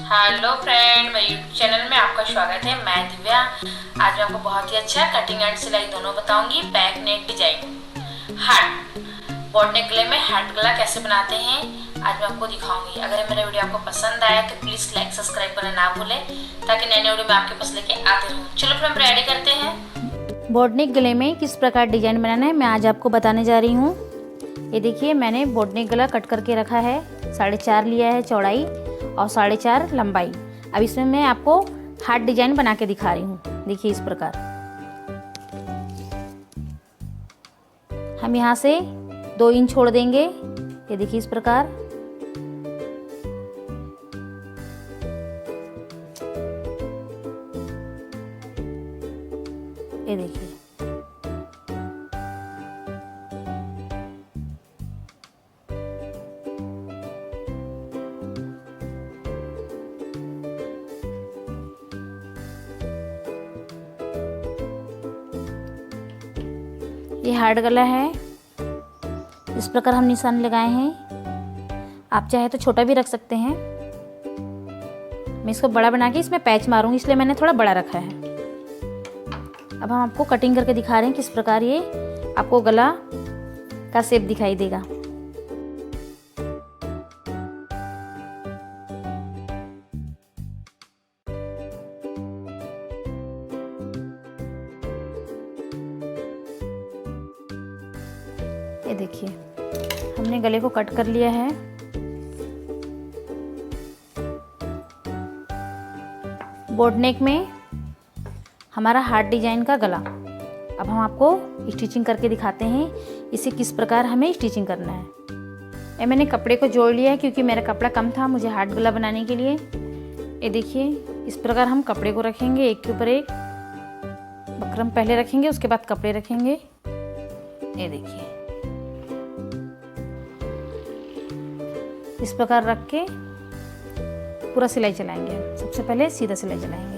Hello friend, मेरे YouTube channel में आपका स्वागत है। मैं दिव्या। आज मैं आपको बहुत ही अच्छा कटिंग एंड सिलाई दोनों बताऊंगी। Back neck design heart boat neck गले में हार्ट गला कैसे बनाते हैं आज मैं आपको दिखाऊंगी। अगर मेरा वीडियो आपको पसंद आया तो प्लीज लाइक सब्सक्राइब करना ना भूलें, ताकि नए नए वीडियो मैं आपके पास लेके आते रहूँ। चलो फिर हम रेडी करते हैं। बोटनेक गले में किस प्रकार डिजाइन बनाना है मैं आज आपको बताने जा रही हूँ। ये देखिए, मैंने बोटनेक गला कट करके रखा है। 4.5 लिया है चौड़ाई और 4.5 लंबाई। अब इसमें मैं आपको हार्ट डिजाइन बना के दिखा रही हूँ। देखिए इस प्रकार हम यहाँ से 2 इंच छोड़ देंगे। ये देखिए इस प्रकार। ये देखिए ये हार्ट गला है। इस प्रकार हम निशान लगाए हैं। आप चाहे तो छोटा भी रख सकते हैं। मैं इसको बड़ा बना के इसमें पैच मारूंगी, इसलिए मैंने थोड़ा बड़ा रखा है। अब हम आपको कटिंग करके दिखा रहे हैं किस प्रकार ये आपको गला का शेप दिखाई देगा। ये देखिए हमने गले को कट कर लिया है। बोटनेक में हमारा हार्ट डिजाइन का गला। अब हम आपको स्टिचिंग करके दिखाते हैं इसे किस प्रकार हमें स्टिचिंग करना है। मैंने कपड़े को जोड़ लिया है क्योंकि मेरा कपड़ा कम था मुझे हार्ट गला बनाने के लिए। ये देखिए इस प्रकार हम कपड़े को रखेंगे, एक के ऊपर एक बकरम पहले रखेंगे, उसके बाद कपड़े रखेंगे। ये देखिए इस प्रकार रख के पूरा सिलाई चलाएंगे। सबसे पहले सीधा सिलाई चलाएंगे।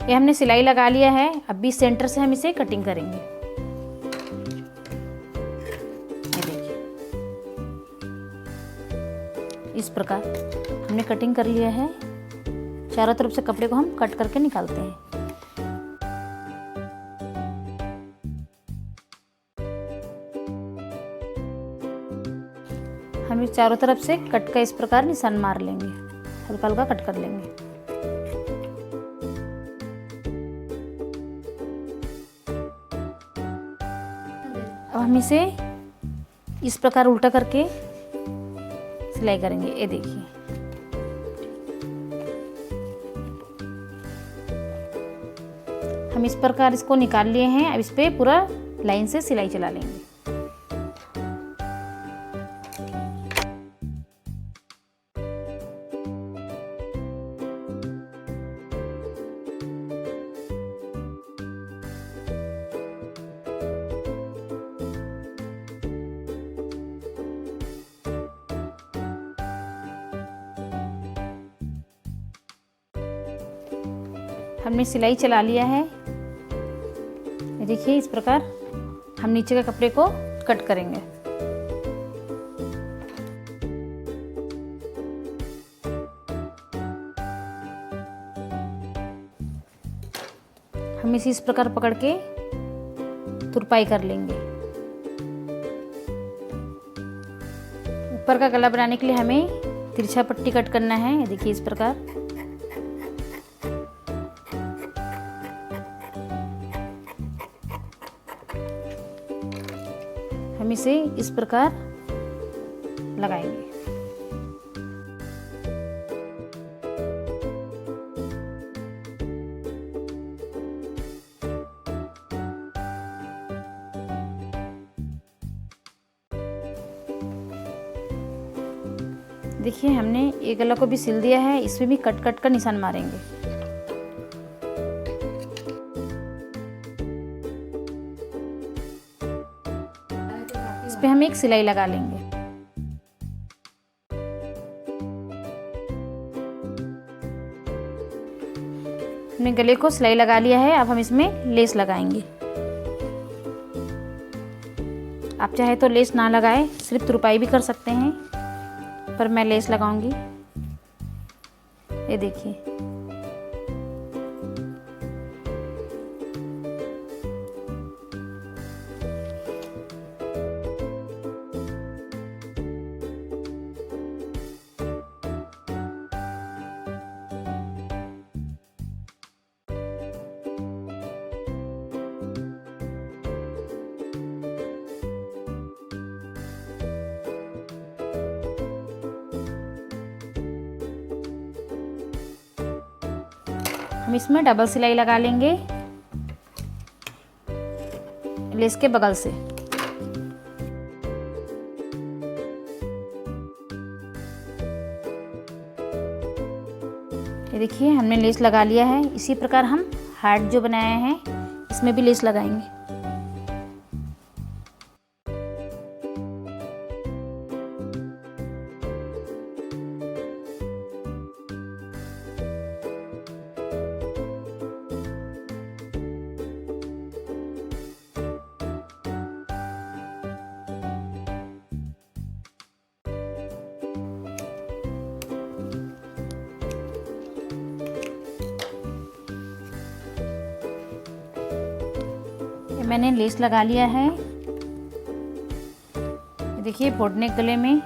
ये हमने सिलाई लगा लिया है। अब भी सेंटर से हम इसे कटिंग करेंगे। ये देखिए इस प्रकार हमने कटिंग कर लिया है। चारों तरफ से कपड़े को हम कट करके निकालते हैं। हम इस चारों तरफ से कट का इस प्रकार निशान मार लेंगे, हल्का हल्का कट कर लेंगे। अब हम इसे इस प्रकार उल्टा करके सिलाई करेंगे। ये देखिए हम इस प्रकार इसको निकाल लिए हैं। अब इस पे पूरा लाइन से सिलाई चला लेंगे। हमने सिलाई चला लिया है। देखिए इस प्रकार हम नीचे के कपड़े को कट करेंगे। हम इसे इस प्रकार पकड़ के तुरपाई कर लेंगे। ऊपर का गला बनाने के लिए हमें तिरछा पट्टी कट करना है। देखिए इस प्रकार हम इसे इस प्रकार लगाएंगे। देखिए हमने ये गला को भी सिल दिया है। इसमें भी कट कट कर निशान मारेंगे। इस पे हम एक सिलाई लगा लेंगे। हमने गले को सिलाई लगा लिया है। अब हम इसमें लेस लगाएंगे। आप चाहे तो लेस ना लगाए, सिर्फ तुरपाई भी कर सकते हैं, पर मैं लेस लगाऊंगी। ये देखिए, हम इसमें डबल सिलाई लगा लेंगे लेस के बगल से। ये देखिए, हमने लेस लगा लिया है। इसी प्रकार हम हार्ट जो बनाए हैं इसमें भी लेस लगाएंगे। मैंने लेस लगा लिया है। देखिए, बोटनेक गले में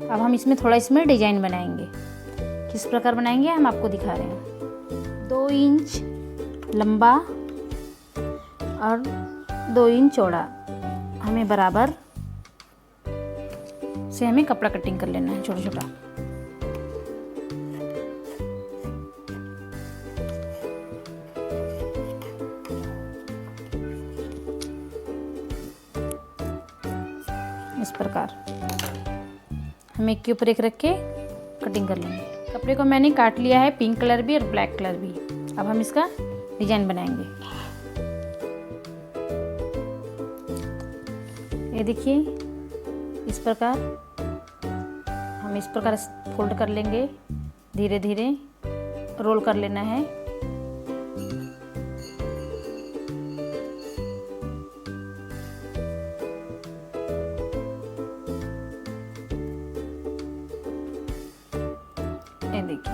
अब हम इसमें थोड़ा डिजाइन बनाएंगे। किस प्रकार बनाएंगे हम आपको दिखा रहे हैं। 2 इंच लंबा और 2 इंच चौड़ा हमें बराबर से हमें कपड़ा कटिंग कर लेना है, छोटा छोटा। इस प्रकार हम एक के ऊपर एक रख के कटिंग कर लेंगे। कपड़े को मैंने काट लिया है, पिंक कलर भी और ब्लैक कलर भी। अब हम इसका डिजाइन बनाएंगे। ये देखिए, इस प्रकार हम इस प्रकार फोल्ड कर लेंगे, धीरे धीरे रोल कर लेना है। ये देखिए,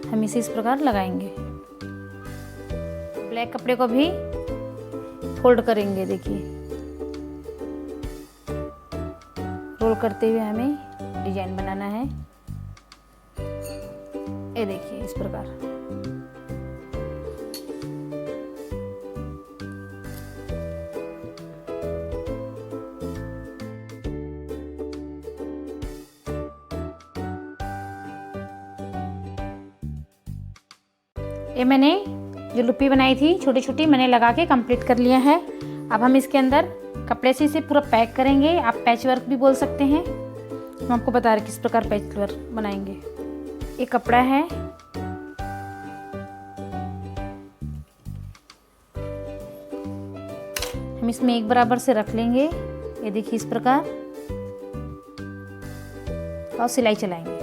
हम इसे इस प्रकार लगाएंगे। ब्लैक कपड़े को भी फोल्ड करेंगे। देखिए, रोल करते हुए हमें डिजाइन बनाना है। ये देखिए, इस प्रकार। ये मैंने जो लुप्पी बनाई थी छोटी छोटी, मैंने लगा के कंप्लीट कर लिया है। अब हम इसके अंदर कपड़े से इसे पूरा पैक करेंगे। आप पैच वर्क भी बोल सकते हैं। हम आपको बता रहे किस प्रकार पैच वर्क बनाएंगे। ये कपड़ा है, हम इसमें एक बराबर से रख लेंगे। ये देखिए, इस प्रकार, और सिलाई चलाएंगे।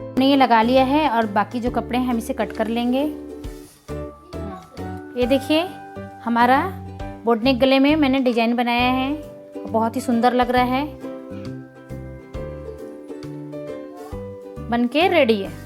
हमने ये लगा लिया है और बाकी जो कपड़े हैं हम इसे कट कर लेंगे। ये देखिए, हमारा बोटनेक गले में मैंने डिजाइन बनाया है, बहुत ही सुंदर लग रहा है, बनके रेडी है।